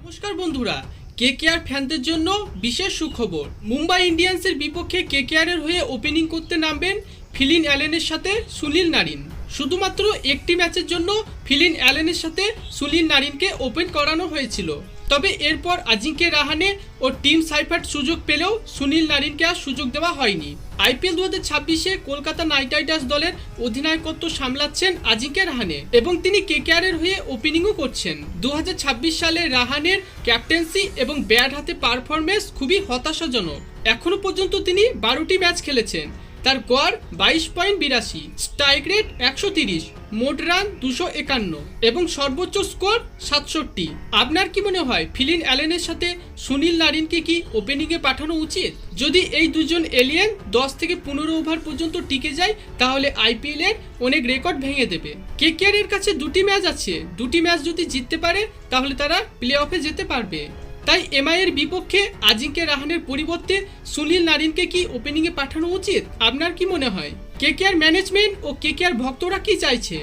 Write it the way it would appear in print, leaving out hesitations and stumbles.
নমস্কার বন্ধুরা, কেকেআর ফ্যানদের জন্য বিশেষ সুখবর। মুম্বাই ইন্ডিয়ান্সের বিপক্ষে কেকেআরের হয়ে ওপেনিং করতে নামবেন ফিলিন অ্যালেনের সাথে সুনীল নারিন। শুধুমাত্র একটি ম্যাচের জন্য ফিলিন অ্যালেনের সাথে সুনীল নারিনকে ওপেন করানো হয়েছিল। তবে এরপর আজিঙ্কে রাহানে ও টিম সাইফার্ট সুযোগ পেলেও সুনীল নারিনকে আর সুযোগ দেওয়া হয়নি। আইপিএল 2026-এ কলকাতা নাইট রাইডার্স দলের অধিনায়কত্ব সামলাচ্ছেন আজিঙ্কে রাহানে এবং তিনি কেকেআরের হয়ে ওপেনিংও করছেন। 2026 সালে রাহানের ক্যাপ্টেন্সি এবং ব্যাট হাতে পারফরমেন্স খুবই হতাশাজনক। এখনো পর্যন্ত তিনি 12টি ম্যাচ খেলেছেন। তার গড় 22.82, স্ট্রাইক রেট 130, মোট রান 251 এবং সর্বোচ্চ স্কোর 67। আপনার কি মনে হয় ফিলিন অ্যালেনের সাথে সুনীল নারিনকে কি ওপেনিংয়ে পাঠানো উচিত? যদি এই দুজন এলিয়েন 10 থেকে 15 ওভার পর্যন্ত টিকে যায় তাহলে আইপিএল এর অনেক রেকর্ড ভেঙে দেবে। কেকেআর এর কাছে দুটি ম্যাচ আছে, দুটি ম্যাচ যদি জিততে পারে তাহলে তারা প্লে অফে যেতে পারবে। তাই এমআই এর বিপক্ষে আজিঙ্কে রাহানের পরিবর্তে সুনীল নারিনকে কি ওপেনিংয়ে পাঠানো উচিত? আপনার কি মনে হয়? কেকেআর ম্যানেজমেন্ট ও কেকেআর ভক্তরা কি চাইছে?